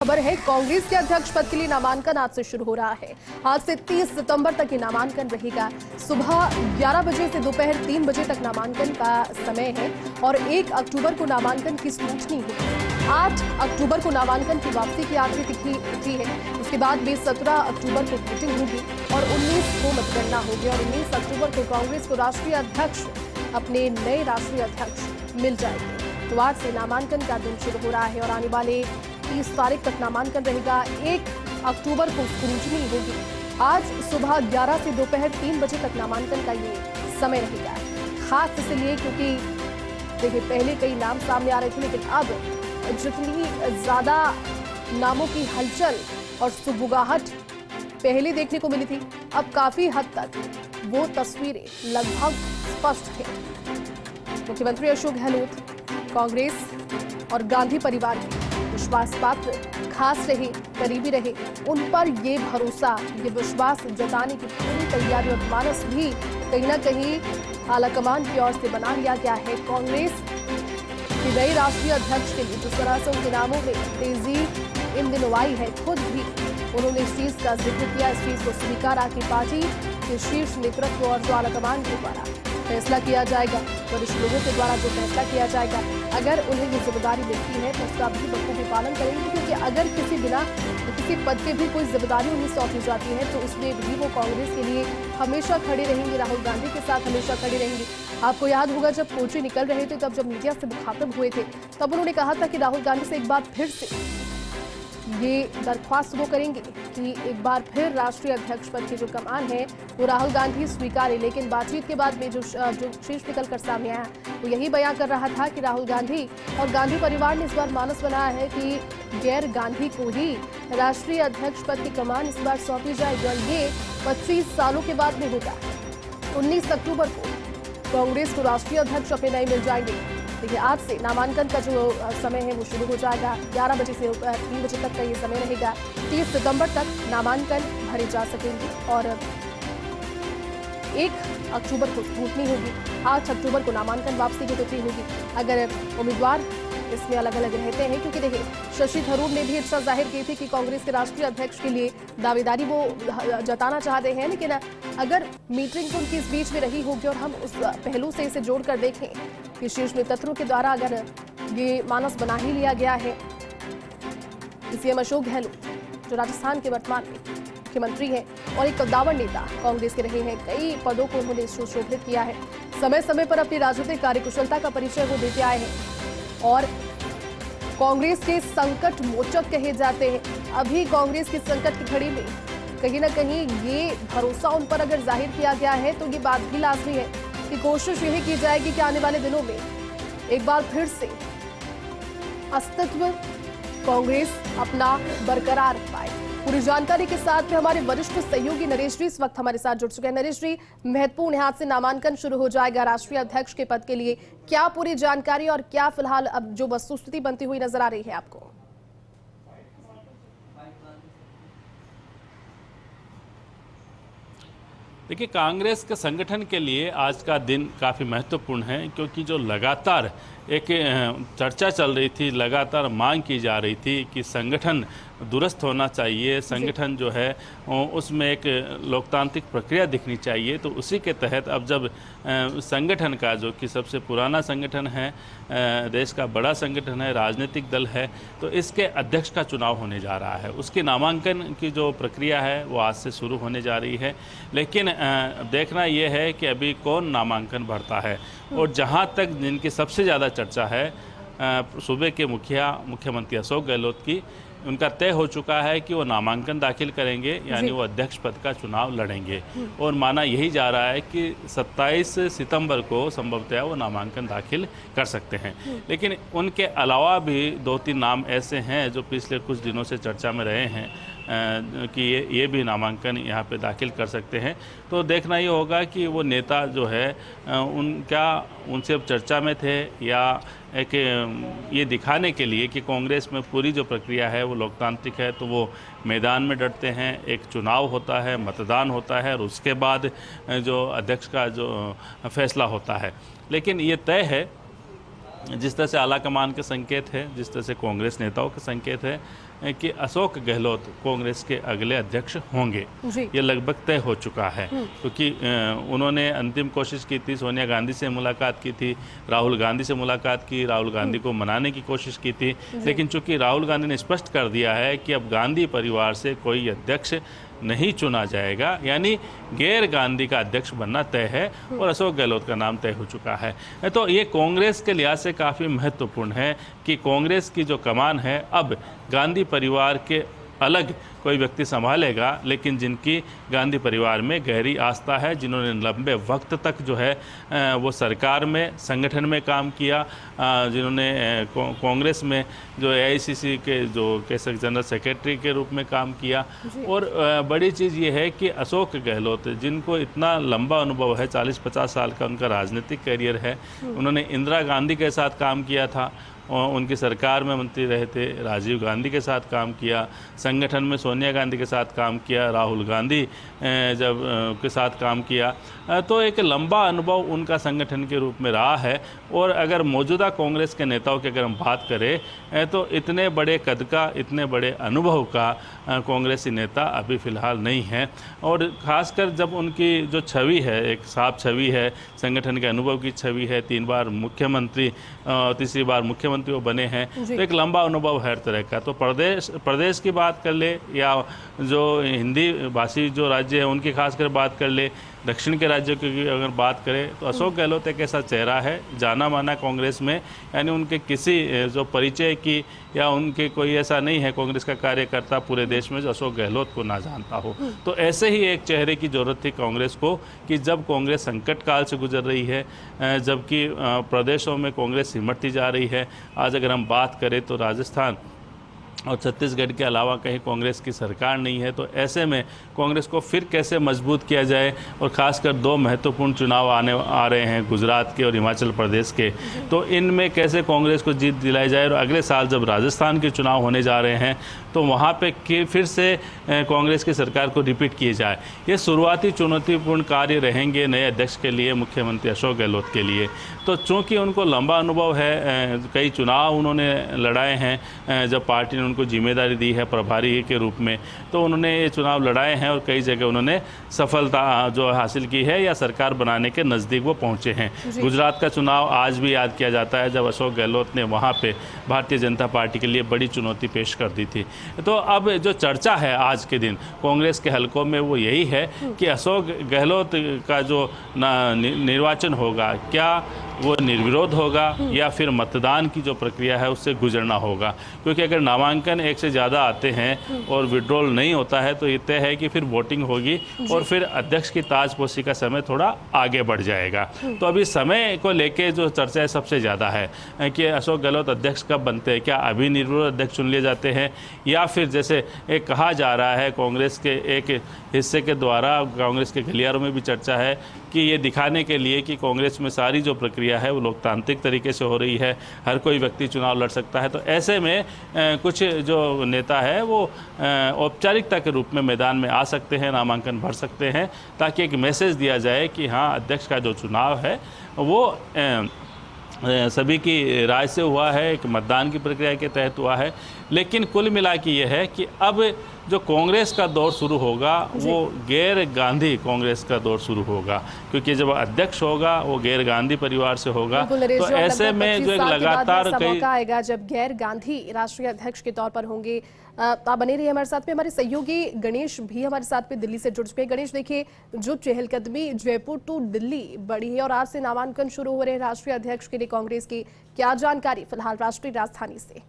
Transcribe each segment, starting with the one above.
खबर है कांग्रेस के अध्यक्ष पद के लिए नामांकन आज से शुरू हो रहा है। आज से 30 सितंबर तक ये नामांकन रहेगा। सुबह 11 बजे से दोपहर 3 बजे तक नामांकन का समय है और 1 अक्टूबर को नामांकन की स्क्रूटनी होगी। 8 अक्टूबर को नामांकन की वापसी की आखिरी तिथि है। उसके बाद भी 17 अक्टूबर को वोटिंग होगी और 19 को मतगणना होगी और 19 अक्टूबर को कांग्रेस को राष्ट्रीय अध्यक्ष अपने नए राष्ट्रीय अध्यक्ष मिल जाएंगे। तो आज से नामांकन का दिन शुरू हो रहा है और आने वाले 30 तारीख तक नामांकन रहेगा। 1 अक्टूबर को स्क्रूटनी होगी। आज सुबह 11 से दोपहर 3 बजे तक नामांकन का ये समय रहेगा। खास इसलिए क्योंकि देखिए पहले कई नाम सामने आ रहे थे, लेकिन अब जितनी ज्यादा नामों की हलचल और सुगबुगाहट पहले देखने को मिली थी, अब काफी हद तक वो तस्वीरें लगभग स्पष्ट है। मुख्यमंत्री अशोक गहलोत कांग्रेस और गांधी परिवार के विश्वास पात्र, खास रहे, करीबी रहे, उन पर ये भरोसा, ये विश्वास जताने की पूरी तैयारी और मानस भी कहीं ना कहीं आलाकमान की ओर से बना लिया गया है। कांग्रेस के नए राष्ट्रीय अध्यक्ष के लिए जिस तरह से उनके नामों में तेजी इन दिनों आई है, खुद भी उन्होंने इस चीज का जिक्र किया, इस चीज को स्वीकारा कि पार्टी के शीर्ष नेतृत्व और जो आलाकमान के द्वारा फैसला किया जाएगा, वरिष्ठ लोगों के द्वारा जो फैसला किया जाएगा, अगर उन्हें ये जिम्मेदारी मिलती है तो उसका भी बखूबी पालन करेंगे। क्योंकि अगर किसी पद पे भी कोई जिम्मेदारी उन्हें सौंपी जाती है तो उसमें भी वो कांग्रेस के लिए हमेशा खड़े रहेंगे, राहुल गांधी के साथ हमेशा खड़े रहेंगे। आपको याद होगा जब कोची निकल रहे थे, तब जब मीडिया से मुखातिब हुए थे, तब उन्होंने कहा था कि राहुल गांधी से एक बार फिर से ये दरख्वास्त वो करेंगे कि एक बार फिर राष्ट्रीय अध्यक्ष पद की जो कमान है वो राहुल गांधी स्वीकारे। लेकिन बातचीत के बाद में जो शीर्ष निकल कर सामने आया वो यही बयान कर रहा था कि राहुल गांधी और गांधी परिवार ने इस बार मानस बनाया है कि गैर गांधी को ही राष्ट्रीय अध्यक्ष पद की कमान इस बार सौंपी जाएगी और ये 25 सालों के बाद में होगा। 19 अक्टूबर को कांग्रेस को राष्ट्रीय अध्यक्ष अपने नए मिल जाएंगे। देखिए आज से नामांकन का जो समय है वो शुरू हो जाएगा। 11 बजे से 3 बजे तक का ये समय रहेगा। 30 सितंबर तक नामांकन भरे जा सकेंगे और 1 अक्टूबर को स्क्रूटनी होगी। 8 अक्टूबर को नामांकन वापसी की तिथि होगी। अगर उम्मीदवार इसमें अलग अलग रहते हैं, क्योंकि देखिए शशि थरूर ने भी इच्छा जाहिर की थी कि कांग्रेस के राष्ट्रीय अध्यक्ष के लिए दावेदारी वो जताना चाहते हैं, लेकिन अगर मीटिंग उनकी इस बीच में रही होगी और हम उस पहलू से इसे जोड़कर देखें कि शीर्ष नेतृत्व के द्वारा अगर ये मानस बना ही लिया गया है, सीएम अशोक गहलोत जो राजस्थान के वर्तमान में मुख्यमंत्री हैं और एक कद्दावर नेता कांग्रेस के रहे हैं, कई पदों को उन्होंने सुशोभित किया है, समय समय पर अपनी राजनीतिक कार्यकुशलता का परिचय वो देते आए हैं और कांग्रेस के संकट मोचक कहे जाते हैं। अभी कांग्रेस की संकट की घड़ी में कहीं ना कहीं ये भरोसा उन पर अगर जाहिर किया गया है तो ये बात भी लाजमी है कि कोशिश यही की जाएगी कि आने वाले दिनों में एक बार फिर से अस्तित्व कांग्रेस अपना बरकरार पाए। पूरी जानकारी के साथ में हमारे वरिष्ठ सहयोगी नरेश जी इस वक्त हमारे साथ जुड़ चुके हैं। नरेश जी, महत्वपूर्ण है, आज से नामांकन शुरू हो जाएगा राष्ट्रीय अध्यक्ष के पद के लिए, क्या पूरी जानकारी और क्या फिलहाल अब जो वस्तुस्थिति बनती हुई नजर आ रही है आपको? देखिए, कांग्रेस के संगठन के लिए आज का दिन काफ़ी महत्वपूर्ण है, क्योंकि जो लगातार एक चर्चा चल रही थी, लगातार मांग की जा रही थी कि संगठन दुरुस्त होना चाहिए, संगठन जो है उसमें एक लोकतांत्रिक प्रक्रिया दिखनी चाहिए। तो उसी के तहत अब जब संगठन का जो कि सबसे पुराना संगठन है, देश का बड़ा संगठन है, राजनीतिक दल है, तो इसके अध्यक्ष का चुनाव होने जा रहा है। उसके नामांकन की जो प्रक्रिया है वो आज से शुरू होने जा रही है। लेकिन देखना ये है कि अभी कौन नामांकन भरता है और जहाँ तक जिनकी सबसे ज़्यादा चर्चा है सूबे के मुख्यमंत्री अशोक गहलोत की, उनका तय हो चुका है कि वो नामांकन दाखिल करेंगे, यानी वो अध्यक्ष पद का चुनाव लड़ेंगे और माना यही जा रहा है कि 27 सितंबर को संभवतः वो नामांकन दाखिल कर सकते हैं। लेकिन उनके अलावा भी 2-3 नाम ऐसे हैं जो पिछले कुछ दिनों से चर्चा में रहे हैं कि ये भी नामांकन यहाँ पे दाखिल कर सकते हैं। तो देखना ये होगा कि वो नेता जो है उनसे अब चर्चा में थे या एक ये दिखाने के लिए कि कांग्रेस में पूरी जो प्रक्रिया है वो लोकतांत्रिक है, तो वो मैदान में डटते हैं। एक चुनाव होता है, मतदान होता है और उसके बाद जो अध्यक्ष का जो फैसला होता है। लेकिन ये तय है जिस तरह से आला कमान के संकेत है, जिस तरह से कांग्रेस नेताओं के संकेत है कि अशोक गहलोत कांग्रेस के अगले अध्यक्ष होंगे। जी। ये लगभग तय हो चुका है, क्योंकि उन्होंने अंतिम कोशिश की थी, सोनिया गांधी से मुलाकात की थी, राहुल गांधी से मुलाकात की, राहुल गांधी को मनाने की कोशिश की थी, लेकिन चूंकि राहुल गांधी ने स्पष्ट कर दिया है कि अब गांधी परिवार से कोई अध्यक्ष नहीं चुना जाएगा, यानी गैर गांधी का अध्यक्ष बनना तय है और अशोक गहलोत का नाम तय हो चुका है। तो ये कांग्रेस के लिहाज से काफ़ी महत्वपूर्ण है कि कांग्रेस की जो कमान है अब गांधी परिवार के अलग कोई व्यक्ति संभालेगा, लेकिन जिनकी गांधी परिवार में गहरी आस्था है, जिन्होंने लंबे वक्त तक जो है वो सरकार में, संगठन में काम किया, जिन्होंने कांग्रेस में जो AICC के जो जनरल सेक्रेटरी के रूप में काम किया। और बड़ी चीज़ ये है कि अशोक गहलोत, जिनको इतना लंबा अनुभव है, 40-50 साल का उनका राजनीतिक करियर है, उन्होंने इंदिरा गांधी के साथ काम किया था, उनकी सरकार में मंत्री रहे थे, राजीव गांधी के साथ काम किया, संगठन में सोनिया गांधी के साथ काम किया, राहुल गांधी जब के साथ काम किया, तो एक लंबा अनुभव उनका संगठन के रूप में रहा है। और अगर मौजूदा कांग्रेस के नेताओं की अगर हम बात करें तो इतने बड़े कद का, इतने बड़े अनुभव का कांग्रेसी नेता अभी फ़िलहाल नहीं है। और ख़ासकर जब उनकी जो छवि है, एक साफ छवि है, संगठन के अनुभव की छवि है, 3 बार मुख्यमंत्री, तीसरी बार मुख्यमंत्री वो बने हैं, तो एक लंबा अनुभव हर तरह का। तो प्रदेश की बात कर ले या जो हिंदी भाषी जो राज्य है उनकी खासकर बात कर ले, दक्षिण के राज्यों की अगर बात करें तो अशोक गहलोत एक ऐसा चेहरा है जाना माना कांग्रेस में, यानी उनके किसी जो परिचय की या उनके कोई ऐसा नहीं है कांग्रेस का कार्यकर्ता पूरे देश में जो अशोक गहलोत को ना जानता हो। तो ऐसे ही एक चेहरे की ज़रूरत थी कांग्रेस को कि जब कांग्रेस संकट काल से गुजर रही है, जबकि प्रदेशों में कांग्रेस सिमटती जा रही है। आज अगर हम बात करें तो राजस्थान और छत्तीसगढ़ के अलावा कहीं कांग्रेस की सरकार नहीं है। तो ऐसे में कांग्रेस को फिर कैसे मजबूत किया जाए, और ख़ासकर 2 महत्वपूर्ण चुनाव आ रहे हैं, गुजरात के और हिमाचल प्रदेश के, तो इनमें कैसे कांग्रेस को जीत दिलाई जाए। और अगले साल जब राजस्थान के चुनाव होने जा रहे हैं तो वहाँ पे फिर से कांग्रेस की सरकार को रिपीट किए जाए। ये शुरुआती चुनौतीपूर्ण कार्य रहेंगे नए अध्यक्ष के लिए, मुख्यमंत्री अशोक गहलोत के लिए। तो चूँकि उनको लंबा अनुभव है, कई चुनाव उन्होंने लड़ाए हैं, जब पार्टी ने उनको जिम्मेदारी दी है प्रभारी के रूप में, तो उन्होंने ये चुनाव लड़ाए हैं और कई जगह उन्होंने सफलता जो हासिल की है या सरकार बनाने के नज़दीक वो पहुँचे हैं। गुजरात का चुनाव आज भी याद किया जाता है जब अशोक गहलोत ने वहाँ पे भारतीय जनता पार्टी के लिए बड़ी चुनौती पेश कर दी थी। तो अब जो चर्चा है आज के दिन कांग्रेस के हलकों में वो यही है कि अशोक गहलोत का जो निर्वाचन होगा, क्या वो निर्विरोध होगा या फिर मतदान की जो प्रक्रिया है उससे गुजरना होगा। क्योंकि अगर नामांकन 1 से ज़्यादा आते हैं और विड्रॉल नहीं होता है तो ये तय है कि फिर वोटिंग होगी और फिर अध्यक्ष की ताजपोशी का समय थोड़ा आगे बढ़ जाएगा। तो अभी समय को लेके जो चर्चा है सबसे ज़्यादा है कि अशोक गहलोत अध्यक्ष कब बनते हैं, क्या अभी निर्विरोध अध्यक्ष चुन लिए जाते हैं या फिर जैसे एक कहा जा रहा है कांग्रेस के एक हिस्से के द्वारा, कांग्रेस के गलियारों में भी चर्चा है कि ये दिखाने के लिए कि कांग्रेस में सारी जो प्रक्रिया है वो लोकतांत्रिक तरीके से हो रही है, हर कोई व्यक्ति चुनाव लड़ सकता है। तो ऐसे में कुछ जो नेता है वो औपचारिकता के रूप में मैदान में आ सकते हैं, नामांकन भर सकते हैं, ताकि एक मैसेज दिया जाए कि हाँ अध्यक्ष का जो चुनाव है वो सभी की राय से हुआ है, एक मतदान की प्रक्रिया के तहत हुआ है। लेकिन कुल मिला के ये है कि अब जो कांग्रेस का दौर शुरू होगा वो गैर गांधी कांग्रेस का दौर शुरू होगा, क्योंकि जब अध्यक्ष होगा वो गैर गांधी परिवार से होगा। तो ऐसे में जो एक लगातार मौका आएगा जब गैर गांधी राष्ट्रीय अध्यक्ष के तौर पर होंगे। आप बने रहिए हमारे साथ में। हमारे सहयोगी गणेश भी हमारे साथ में दिल्ली से जुड़ चुके हैं। गणेश, देखिए जो चहलकदमी जयपुर टू दिल्ली बढ़ी है और आज से नामांकन शुरू हो रहे हैं राष्ट्रीय अध्यक्ष के लिए कांग्रेस की, क्या जानकारी फिलहाल राष्ट्रीय राजधानी से?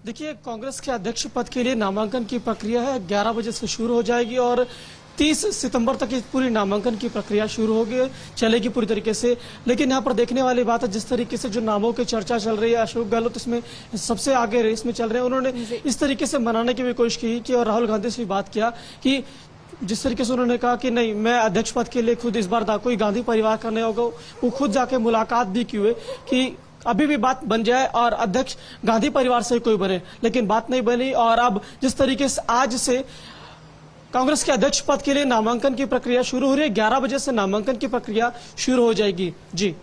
देखिए, कांग्रेस के अध्यक्ष पद के लिए नामांकन की प्रक्रिया है 11 बजे से शुरू हो जाएगी और 30 सितंबर तक इस पूरी नामांकन की प्रक्रिया शुरू होगी, चलेगी पूरी तरीके से। लेकिन यहाँ पर देखने वाली बात है जिस तरीके से जो नामों की चर्चा चल रही है, अशोक गहलोत इसमें सबसे आगे रेस में चल रहे हैं। उन्होंने इस तरीके से मनाने की भी कोशिश की और राहुल गांधी से भी बात किया कि जिस तरीके से उन्होंने कहा कि नहीं, मैं अध्यक्ष पद के लिए खुद इस बार कोई गांधी परिवार का नहीं होगा। वो खुद जाके मुलाकात भी की हुई कि अभी भी बात बन जाए और अध्यक्ष गांधी परिवार से कोई बने, लेकिन बात नहीं बनी। और अब जिस तरीके से आज से कांग्रेस के अध्यक्ष पद के लिए नामांकन की प्रक्रिया शुरू हो रही है, 11 बजे से नामांकन की प्रक्रिया शुरू हो जाएगी। जी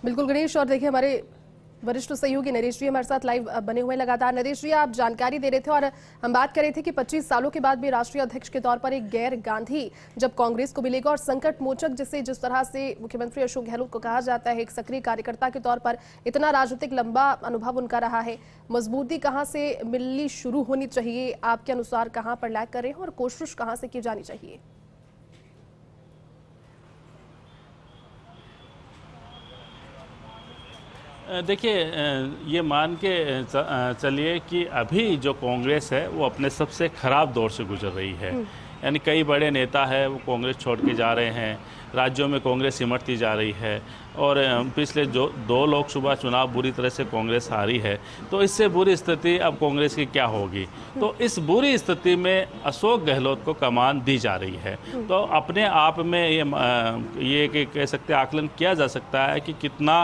बिल्कुल गणेश, और देखिए हमारे वरिष्ठ सहयोगी नरेश जी हमारे साथ लाइव बने हुए लगातार। नरेश जी, आप जानकारी दे रहे थे और हम बात कर रहे थे कि 25 सालों के बाद भी राष्ट्रीय अध्यक्ष के तौर पर एक गैर गांधी जब कांग्रेस को मिलेगा, और संकट मोचक जिस तरह से मुख्यमंत्री अशोक गहलोत को कहा जाता है, एक सक्रिय कार्यकर्ता के तौर पर इतना राजनीतिक लंबा अनुभव उनका रहा है, मजबूती कहाँ से मिलनी शुरू होनी चाहिए आपके अनुसार, कहाँ पर लैग कर रहे हैं और कोशिश कहाँ से की जानी चाहिए? देखिए, ये मान के चलिए कि अभी जो कांग्रेस है वो अपने सबसे खराब दौर से गुजर रही है। यानी कई बड़े नेता हैं वो कांग्रेस छोड़ के जा रहे हैं, राज्यों में कांग्रेस सिमटती जा रही है, और पिछले जो 2 लोकसभा चुनाव बुरी तरह से कांग्रेस हारी है। तो इससे बुरी स्थिति अब कांग्रेस की क्या होगी? तो इस बुरी स्थिति में अशोक गहलोत को कमान दी जा रही है। तो अपने आप में ये कह सकते आकलन किया जा सकता है कि कितना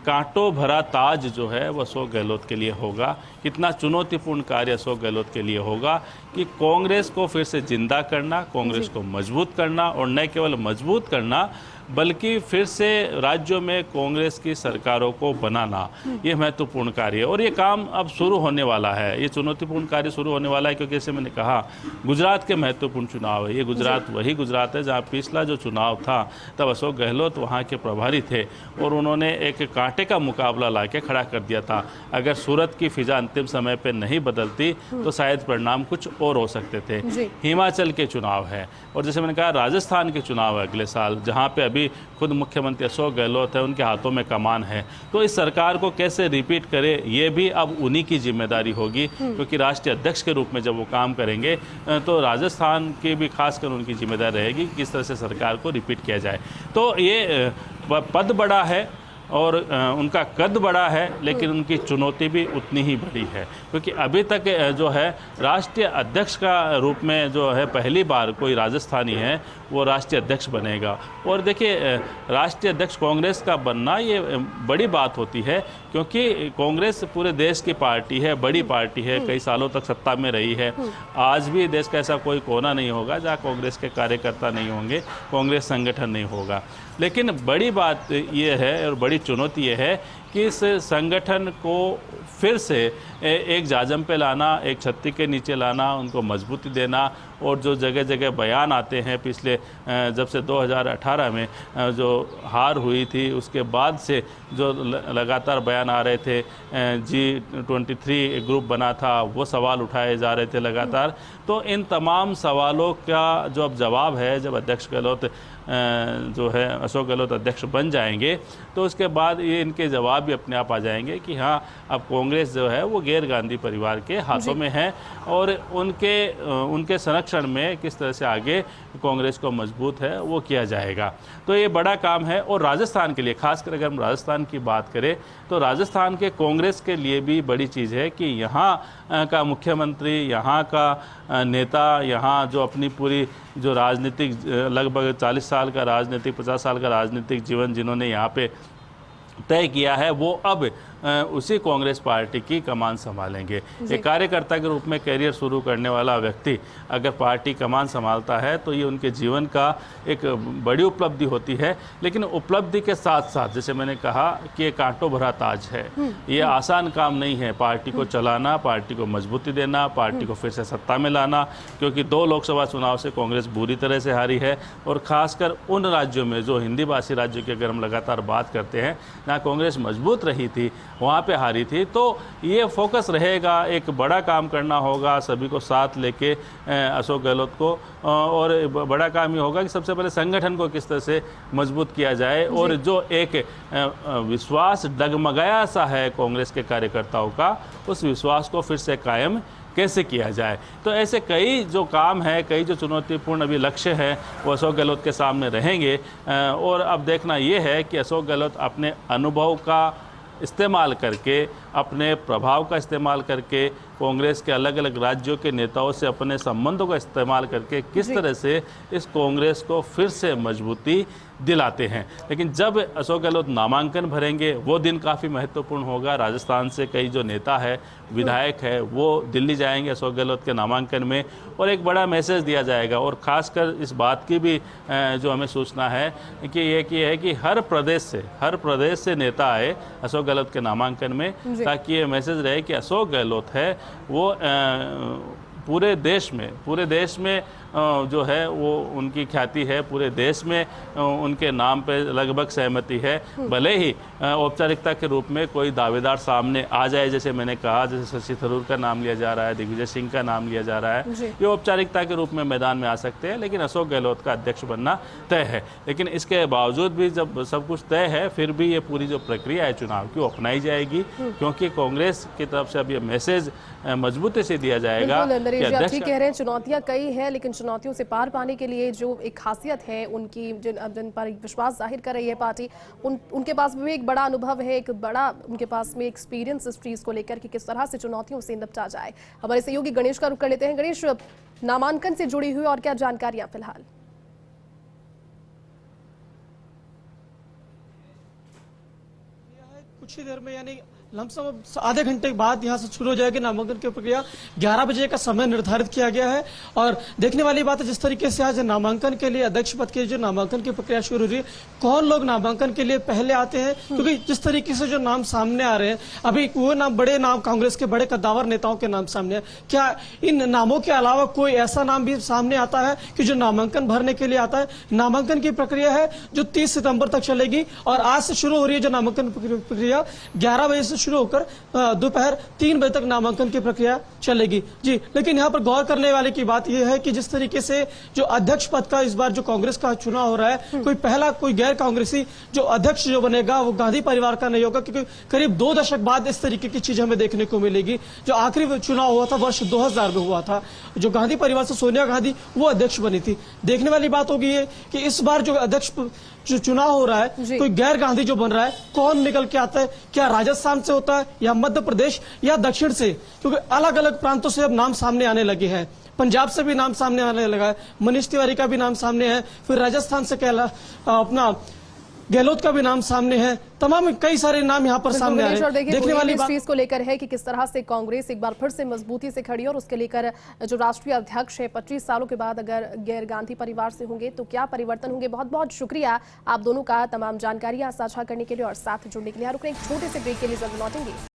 कांटों भरा ताज जो है वो अशोक गहलोत के लिए होगा, कितना चुनौतीपूर्ण कार्य अशोक गहलोत के लिए होगा कि कांग्रेस को फिर से जिंदा करना, कांग्रेस को मजबूत करना, और न केवल मजबूत करना बल्कि फिर से राज्यों में कांग्रेस की सरकारों को बनाना, ये महत्वपूर्ण कार्य है। और ये काम अब शुरू होने वाला है, ये चुनौतीपूर्ण कार्य शुरू होने वाला है, क्योंकि जैसे मैंने कहा गुजरात के महत्वपूर्ण चुनाव है। ये गुजरात वही गुजरात है जहाँ पिछला जो चुनाव था तब अशोक गहलोत वहाँ के प्रभारी थे और उन्होंने एक कांटे का मुकाबला ला के खड़ा कर दिया था। अगर सूरत की फिजा अंतिम समय पर नहीं बदलती तो शायद परिणाम कुछ और हो सकते थे। हिमाचल के चुनाव है, और जैसे मैंने कहा राजस्थान के चुनाव है अगले साल, जहाँ पे अभी खुद मुख्यमंत्री अशोक गहलोत है, उनके हाथों में कमान है। तो इस सरकार को कैसे रिपीट करे ये भी अब उन्हीं की जिम्मेदारी होगी, क्योंकि राष्ट्रीय अध्यक्ष के रूप में जब वो काम करेंगे तो राजस्थान की भी खासकर उनकी जिम्मेदारी रहेगी कि किस तरह से सरकार को रिपीट किया जाए। तो ये पद बड़ा है और उनका कद बड़ा है, लेकिन उनकी चुनौती भी उतनी ही बड़ी है, क्योंकि अभी तक जो है राष्ट्रीय अध्यक्ष का रूप में जो है पहली बार कोई राजस्थानी है वो राष्ट्रीय अध्यक्ष बनेगा। और देखिए राष्ट्रीय अध्यक्ष कांग्रेस का बनना ये बड़ी बात होती है, क्योंकि कांग्रेस पूरे देश की पार्टी है, बड़ी पार्टी है, कई सालों तक सत्ता में रही है। आज भी देश का ऐसा कोई कोना नहीं होगा जहाँ कांग्रेस के कार्यकर्ता नहीं होंगे, कांग्रेस संगठन नहीं होगा। लेकिन बड़ी बात ये है और बड़ी चुनौती ये है कि इस संगठन को फिर से एक जाजम पे लाना, एक छत्ती के नीचे लाना, उनको मजबूती देना। और जो जगह जगह बयान आते हैं पिछले जब से 2018 में जो हार हुई थी उसके बाद से जो लगातार बयान आ रहे थे, G23 ग्रुप बना था, वो सवाल उठाए जा रहे थे लगातार। तो इन तमाम सवालों का जो अब जवाब है, जब अध्यक्ष गहलोत जो है अशोक गहलोत अध्यक्ष बन जाएंगे तो उसके बाद ये इनके जवाब भी अपने आप आ जाएंगे कि हाँ अब कांग्रेस जो है वो गैर गांधी परिवार के हाथों में है, और उनके संरक्षण में किस तरह से आगे कांग्रेस को मजबूत है वो किया जाएगा। तो ये बड़ा काम है। और राजस्थान के लिए खासकर अगर हम राजस्थान की बात करें तो राजस्थान के कांग्रेस के लिए भी बड़ी चीज़ है कि यहाँ का मुख्यमंत्री, यहाँ का नेता, यहाँ जो अपनी पूरी जो राजनीतिक लगभग 40 साल का राजनीतिक 50 साल का राजनीतिक जीवन जिन्होंने यहाँ पे तय किया है, वो अब उसी कांग्रेस पार्टी की कमान संभालेंगे। एक कार्यकर्ता के रूप में करियर शुरू करने वाला व्यक्ति अगर पार्टी कमान संभालता है तो ये उनके जीवन का एक बड़ी उपलब्धि होती है। लेकिन उपलब्धि के साथ साथ जैसे मैंने कहा कि ये कांटों भरा ताज है, ये आसान काम नहीं है पार्टी को चलाना, पार्टी को मजबूती देना, पार्टी को फिर से सत्ता में लाना, क्योंकि 2 लोकसभा चुनाव से कांग्रेस बुरी तरह से हारी है। और ख़ासकर उन राज्यों में जो हिंदी भाषी राज्यों की अगर हम लगातार बात करते हैं जहाँ कांग्रेस मजबूत रही थी वहाँ पे हारी थी। तो ये फोकस रहेगा, एक बड़ा काम करना होगा सभी को साथ लेके अशोक गहलोत को, और बड़ा काम ये होगा कि सबसे पहले संगठन को किस तरह से मजबूत किया जाए, और जो एक विश्वास डगमगाया सा है कांग्रेस के कार्यकर्ताओं का, उस विश्वास को फिर से कायम कैसे किया जाए। तो ऐसे कई जो काम है, कई जो चुनौतीपूर्ण अभी लक्ष्य है वो अशोक गहलोत के सामने रहेंगे। और अब देखना ये है कि अशोक गहलोत अपने अनुभव का इस्तेमाल करके, अपने प्रभाव का इस्तेमाल करके कांग्रेस के अलग अलग राज्यों के नेताओं से अपने संबंधों का इस्तेमाल करके किस तरह से इस कांग्रेस को फिर से मजबूती दिलाते हैं। लेकिन जब अशोक गहलोत नामांकन भरेंगे वो दिन काफ़ी महत्वपूर्ण होगा। राजस्थान से कई जो नेता है, विधायक है, वो दिल्ली जाएंगे अशोक गहलोत के नामांकन में और एक बड़ा मैसेज दिया जाएगा। और ख़ासकर इस बात की भी जो हमें सूचना है कि ये है कि हर प्रदेश से नेता आए अशोक गहलोत के नामांकन में, ताकि ये मैसेज रहे कि अशोक गहलोत है वो पूरे देश में जो है वो उनकी ख्याति है, पूरे देश में उनके नाम पे लगभग सहमति है। भले ही औपचारिकता के रूप में कोई दावेदार सामने आ जाए, जैसे मैंने कहा, जैसे शशि थरूर का नाम लिया जा रहा है, दिग्विजय सिंह का नाम लिया जा रहा है, ये औपचारिकता के रूप में मैदान में आ सकते हैं, लेकिन अशोक गहलोत का अध्यक्ष बनना तय है। लेकिन इसके बावजूद भी जब सब कुछ तय है, फिर भी ये पूरी जो प्रक्रिया है चुनाव की अपनाई जाएगी, क्योंकि कांग्रेस की तरफ से अब ये मैसेज मजबूती से दिया जाएगा कि ठीक कह रहे हैं, चुनौतियां कई हैं, लेकिन चुनौतियों से पार पाने के लिए जो एक खासियत है उनकी, जिन पर विश्वास जाहिर कर रही है पार्टी, उनके पास भी एक बड़ा अनुभव है, एक बड़ा उनके पास में एक्सपीरियंस इस चीज को लेकर कि किस तरह से चुनौतियों से निपटा जाए। हमारे सहयोगी गणेश का रुख कर लेते हैं। गणेश, नामांकन से जुड़ी हुई और क्या जानकारियां फिलहाल? कुछ ही देर में, यानी लमसम आधे घंटे के बाद यहां से शुरू हो जाएगी नामांकन की प्रक्रिया। 11 बजे का समय निर्धारित किया गया है और देखने वाली बात है जिस तरीके से आज नामांकन के लिए अध्यक्ष पद के जो नामांकन की प्रक्रिया शुरू हो रही है, कौन लोग नामांकन के लिए पहले आते हैं, क्योंकि जिस तरीके से जो नाम सामने आ रहे हैं, अभी वो नाम, बड़े नाम, कांग्रेस के बड़े कद्दावर नेताओं के नाम सामने है। क्या इन नामों के अलावा कोई ऐसा नाम भी सामने आता है कि जो नामांकन भरने के लिए आता है? नामांकन की प्रक्रिया है जो 30 सितंबर तक चलेगी और आज से शुरू हो रही है जो नामांकन प्रक्रिया 11 बजे से शुरू होकर दोपहर 3 बजे तक नामांकन की प्रक्रिया चलेगी। जी, लेकिन यहाँ पर गौर करने वाले की बात यह है कि जिस तरीके से जो अध्यक्ष पद का इस बार जो कांग्रेस का चुनाव हो रहा है, कोई गैर कांग्रेसी जो अध्यक्ष जो बनेगा वो गांधी परिवार का नहीं होगा, क्योंकि करीब 2 दशक बाद इस तरीके की चीज हमें देखने को मिलेगी। जो आखिरी चुनाव हुआ था वर्ष 2000 में हुआ था, जो गांधी परिवार से सोनिया गांधी वो अध्यक्ष बनी थी। देखने वाली बात होगी कि इस बार जो अध्यक्ष जो चुनाव हो रहा है, कोई गैर गांधी जो बन रहा है, कौन निकल के आता है? क्या राजस्थान से होता है या मध्य प्रदेश या दक्षिण से? क्योंकि अलग अलग प्रांतों से अब नाम सामने आने लगे हैं। पंजाब से भी नाम सामने आने लगा है, मनीष तिवारी का भी नाम सामने है, फिर राजस्थान से अपना गहलोत का भी नाम सामने है, तमाम कई सारे नाम यहाँ पर सामने आ रहे हैं। देखने वाली बात इस चीज को लेकर है कि किस तरह से कांग्रेस एक बार फिर से मजबूती से खड़ी है और उसके लेकर जो राष्ट्रीय अध्यक्ष है 25 सालों के बाद अगर गैर गांधी परिवार से होंगे तो क्या परिवर्तन होंगे। बहुत बहुत शुक्रिया आप दोनों का तमाम जानकारियां साझा करने के लिए और साथ जुड़ने के लिए। रुकने एक छोटे से ब्रेक के लिए जरूर लौटेंगे।